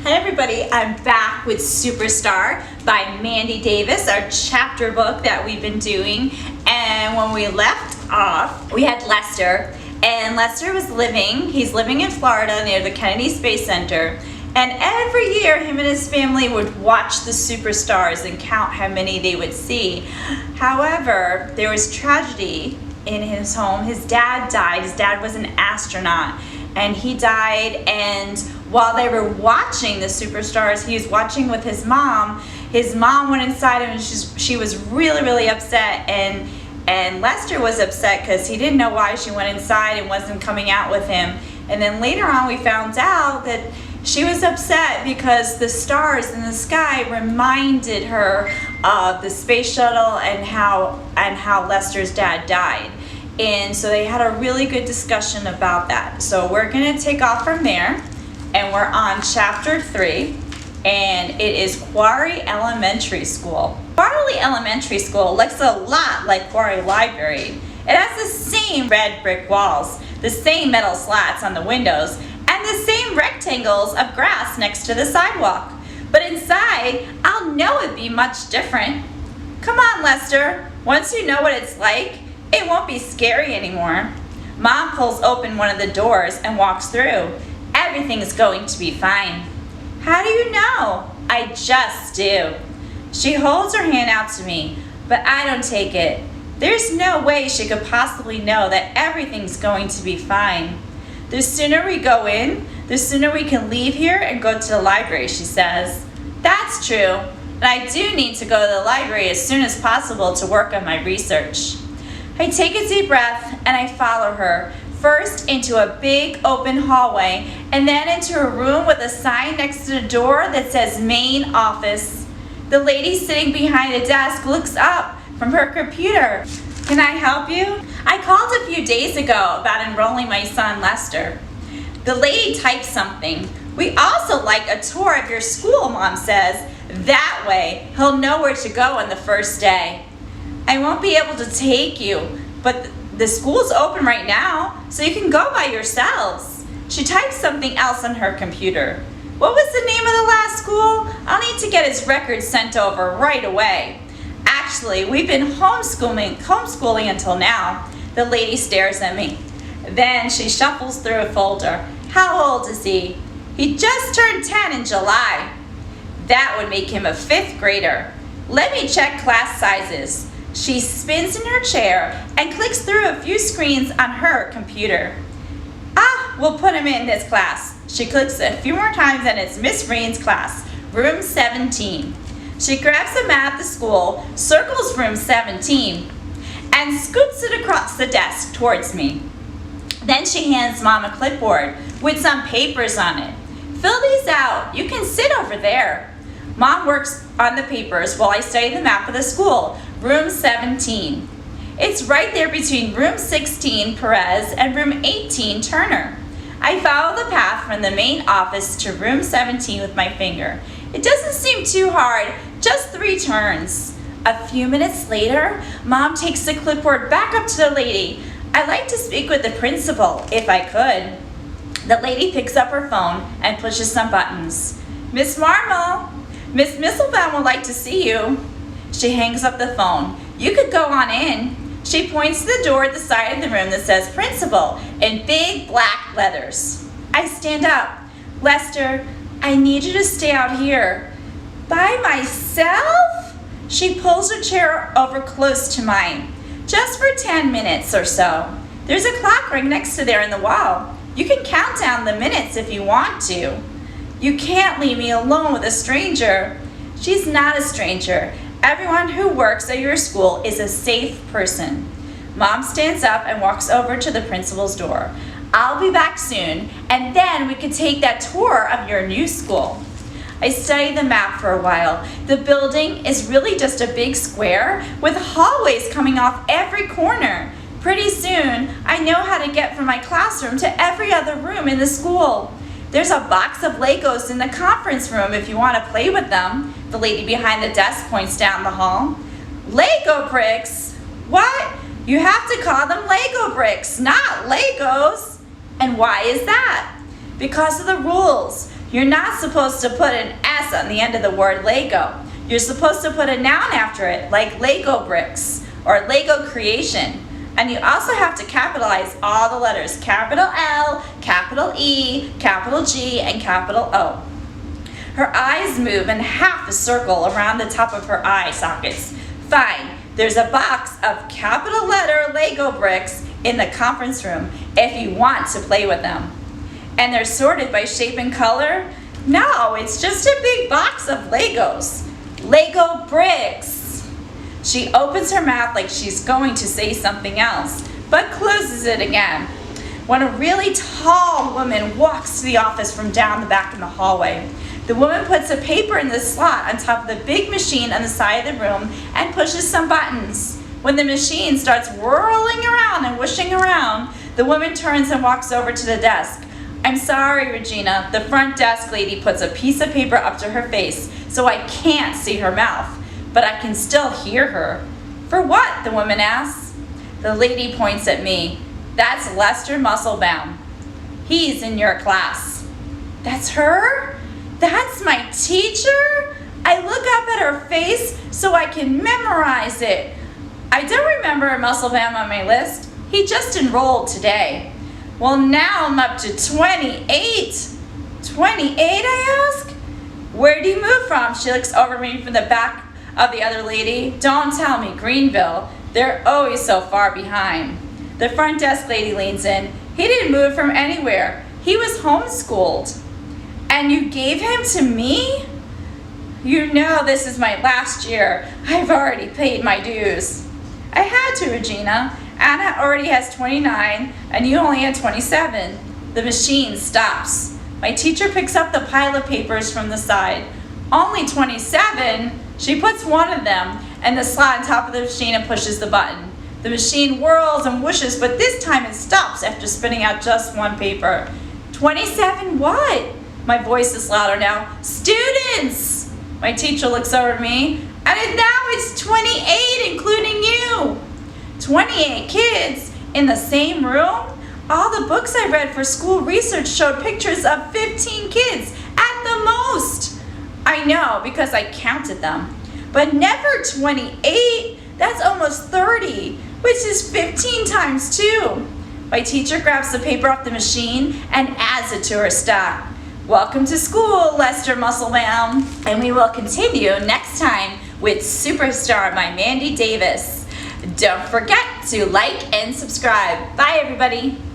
Hi everybody, I'm back with Superstar by Mandy Davis, our chapter book that we've been doing. And when we left off, we had Lester. And Lester he's living in Florida near the Kennedy Space Center. And every year, him and his family would watch the superstars and count how many they would see. However, there was tragedy in his home. His dad died. His dad was an astronaut, and he died. And while they were watching the superstars, he was watching with his mom. His mom went inside him, and she was really, really upset. And Lester was upset because he didn't know why she went inside and wasn't coming out with him. And then later on, we found out that she was upset because the stars in the sky reminded her of the space shuttle and how Lester's dad died. And so they had a really good discussion about that. So we're going to take off from there, and we're on chapter 3, and it is Quarry Elementary School. Quarry Elementary School looks a lot like Quarry Library. It has the same red brick walls, the same metal slats on the windows, and the same rectangles of grass next to the sidewalk. But inside, I'll know it'd be much different. Come on, Lester. Once you know what it's like, it won't be scary anymore. Mom pulls open one of the doors and walks through. Everything's going to be fine. How do you know? I just do. She holds her hand out to me, but I don't take it. There's no way she could possibly know that everything's going to be fine. The sooner we go in, the sooner we can leave here and go to the library, she says. That's true, and I do need to go to the library as soon as possible to work on my research. I take a deep breath and I follow her, first into a big open hallway and then into a room with a sign next to the door that says Main Office. The lady sitting behind the desk looks up from her computer. Can I help you? I called a few days ago about enrolling my son Lester. The lady types something. We also like a tour of your school, Mom says. That way, he'll know where to go on the first day. I won't be able to take you, but the school's open right now, so you can go by yourselves. She types something else on her computer. What was the name of the last school? I'll need to get his records sent over right away. Actually, we've been homeschooling until now. The lady stares at me. Then she shuffles through a folder. How old is he? He just turned 10 in July. That would make him a 5th grader. Let me check class sizes. She spins in her chair and clicks through a few screens on her computer. We'll put him in this class. She clicks a few more times and it's Miss Rain's class, room 17. She grabs a map of the school, circles room 17, and scoots it across the desk towards me. Then she hands Mom a clipboard with some papers on it. Fill these out. You can sit over there. Mom works on the papers while I study the map of the school, room 17. It's right there between room 16, Perez, and room 18, Turner. I follow the path from the main office to room 17 with my finger. It doesn't seem too hard, just 3 turns. A few minutes later, Mom takes the clipboard back up to the lady. I'd like to speak with the principal, if I could. The lady picks up her phone and pushes some buttons. Miss Marmol, Miss Misselbaum would like to see you. She hangs up the phone. You could go on in. She points to the door at the side of the room that says principal in big black letters. I stand up. Lester, I need you to stay out here. By myself? She pulls her chair over close to mine. Just for 10 minutes or so. There's a clock right next to there in the wall. You can count down the minutes if you want to. You can't leave me alone with a stranger. She's not a stranger. Everyone who works at your school is a safe person. Mom stands up and walks over to the principal's door. I'll be back soon, and then we could take that tour of your new school. I study the map for a while. The building is really just a big square with hallways coming off every corner. Pretty soon, I know how to get from my classroom to every other room in the school. There's a box of Legos in the conference room if you want to play with them. The lady behind the desk points down the hall. Lego bricks? What? You have to call them Lego bricks, not Legos. And why is that? Because of the rules. You're not supposed to put an S on the end of the word Lego. You're supposed to put a noun after it, like Lego bricks or Lego creation. And you also have to capitalize all the letters, capital L, capital E, capital G, and capital O. Her eyes move in half a circle around the top of her eye sockets. Fine, there's a box of capital letter Lego bricks in the conference room if you want to play with them. And they're sorted by shape and color? No, it's just a big box of Legos. Lego bricks. She opens her mouth like she's going to say something else, but closes it again. When a really tall woman walks to the office from down the back in the hallway, the woman puts a paper in the slot on top of the big machine on the side of the room and pushes some buttons. When the machine starts whirling around and whooshing around, the woman turns and walks over to the desk. I'm sorry, Regina. The front desk lady puts a piece of paper up to her face so I can't see her mouth, but I can still hear her. For what? The woman asks. The lady points at me. That's Lester Musselbaum. He's in your class. That's her? That's my teacher? I look up at her face so I can memorize it. I don't remember Musselbaum on my list. He just enrolled today. Well, now I'm up to 28. 28, I ask? Where'd he move from? She looks over me from the back of the other lady. Don't tell me, Greenville. They're always so far behind. The front desk lady leans in. He didn't move from anywhere. He was homeschooled. And you gave him to me? You know this is my last year. I've already paid my dues. I had to, Regina. Anna already has 29, and you only had 27. The machine stops. My teacher picks up the pile of papers from the side. Only 27? She puts one of them in the slot on top of the machine and pushes the button. The machine whirls and whooshes, but this time it stops after spitting out just one paper. 27 what? My voice is louder now. Students! My teacher looks over at me, and now it's 28, including you. 28 kids in the same room? All the books I read for school research showed pictures of 15 kids at the most. I know because I counted them. But never 28. That's almost 30, which is 15 times 2. My teacher grabs the paper off the machine and adds it to her stack. Welcome to school, Lester Musselbaum. And we will continue next time with Superstar by Mandy Davis. Don't forget to like and subscribe. Bye, everybody.